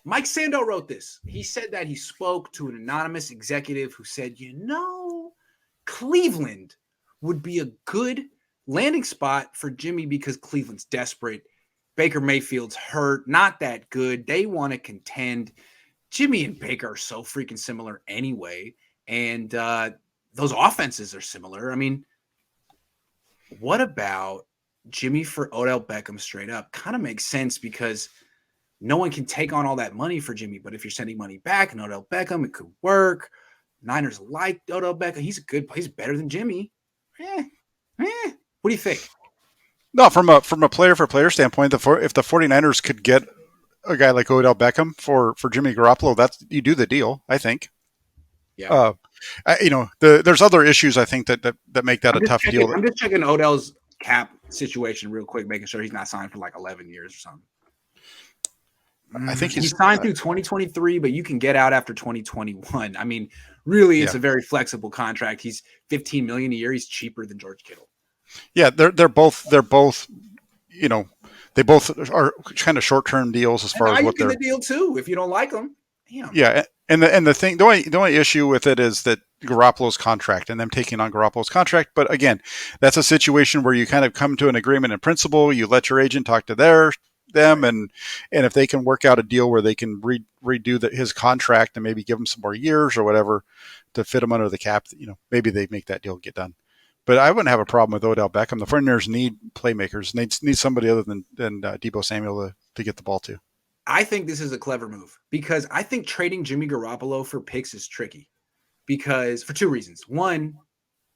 Mike Sando wrote this. He said that he spoke to an anonymous executive who said, Cleveland would be a good landing spot for Jimmy because Cleveland's desperate. Baker Mayfield's hurt, not that good. They want to contend. Jimmy and Baker are so freaking similar anyway. And those offenses are similar. I mean, what about Jimmy for Odell Beckham straight up? Kind of makes sense because no one can take on all that money for Jimmy. But if you're sending money back and Odell Beckham, it could work. Niners like Odell Beckham. He's better than Jimmy. What do you think? No, from a player standpoint, if the 49ers could get a guy like Odell Beckham for Jimmy Garoppolo, you do the deal, I think. Yeah. There's other issues I think that make that a tough deal. I'm just checking Odell's cap situation real quick, making sure he's not signed for like 11 years or something. I think he's signed through 2023, but you can get out after 2021. I mean, really, it's a very flexible contract. He's $15 million a year. He's cheaper than George Kittle. Yeah, they're both. They both are kind of short-term deals as far as what they're. You get the deal too if you don't like them. Damn. Yeah, and the only issue with it is that Garoppolo's contract and them taking on Garoppolo's contract. But again, that's a situation where you kind of come to an agreement in principle. You let your agent talk to them, and if they can work out a deal where they can redo his contract and maybe give him some more years or whatever to fit him under the cap, maybe they make that deal get done. But I wouldn't have a problem with Odell Beckham. The 49ers need playmakers. Need somebody other than Deebo Samuel to get the ball to. I think this is a clever move because I think trading Jimmy Garoppolo for picks is tricky because for two reasons. One,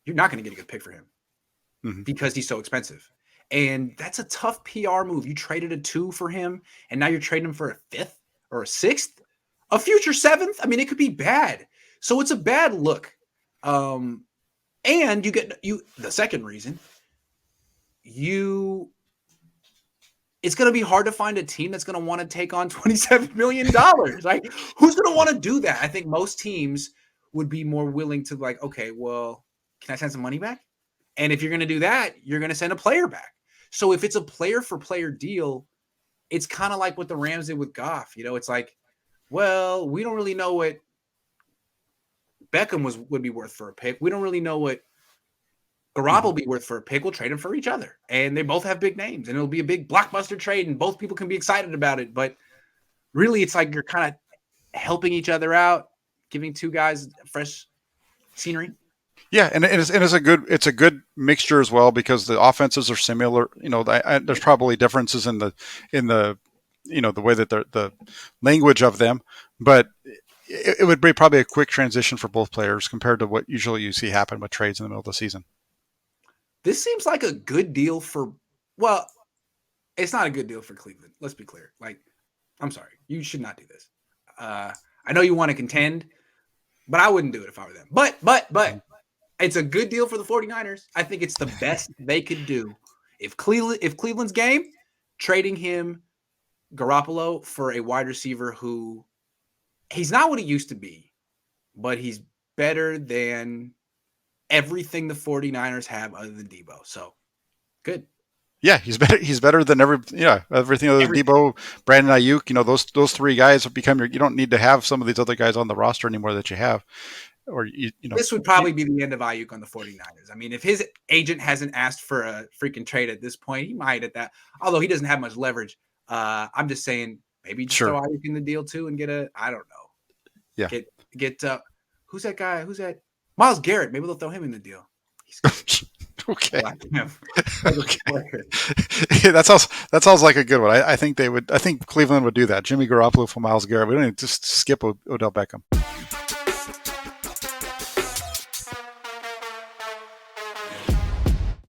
you're not going to get a good pick for him because he's so expensive. And that's a tough PR move. You traded a 2 for him, and now you're trading him for a 5th or a 6th, a future 7th. I mean, it could be bad. So it's a bad look. And the second reason, it's going to be hard to find a team that's going to want to take on $27 million. Like, who's going to want to do that? I think most teams would be more willing to like, okay, well, can I send some money back? And if you're going to do that, you're going to send a player back. So if it's a player for player deal, it's kind of like what the Rams did with Goff. It's like, well, we don't really know what Beckham would be worth for a pick. We don't really know what Garoppolo will be worth for a pick. We'll trade them for each other. And they both have big names. And it'll be a big blockbuster trade, and both people can be excited about it. But really, it's like you're kind of helping each other out, giving two guys fresh scenery. Yeah, and it's a good mixture as well because the offenses are similar. There's probably differences in the the way that the language of them, but it would be probably a quick transition for both players compared to what usually you see happen with trades in the middle of the season. This seems like a good deal it's not a good deal for Cleveland. Let's be clear. Like, I'm sorry, you should not do this. I know you want to contend, but I wouldn't do it if I were them. But it's a good deal for the 49ers. I think it's the best they could do. If Cleveland's game, trading him Garoppolo for a wide receiver who he's not what he used to be, but he's better than everything the 49ers have other than Deebo. So good. Yeah, he's better than everything other than Deebo, Brandon Ayuk. Those three guys have become you don't need to have some of these other guys on the roster anymore that you have. Or this would probably be the end of Ayuk on the 49ers. I mean, if his agent hasn't asked for a freaking trade at this point, he might at that. Although he doesn't have much leverage. I'm just saying maybe just throw Ayuk in the deal too and get I don't know. Yeah. Get who's that guy? Who's that? Myles Garrett. Maybe they'll throw him in the deal. Okay. Okay. That sounds like a good one. I think Cleveland would do that. Jimmy Garoppolo for Myles Garrett. We don't need to just skip Odell Beckham.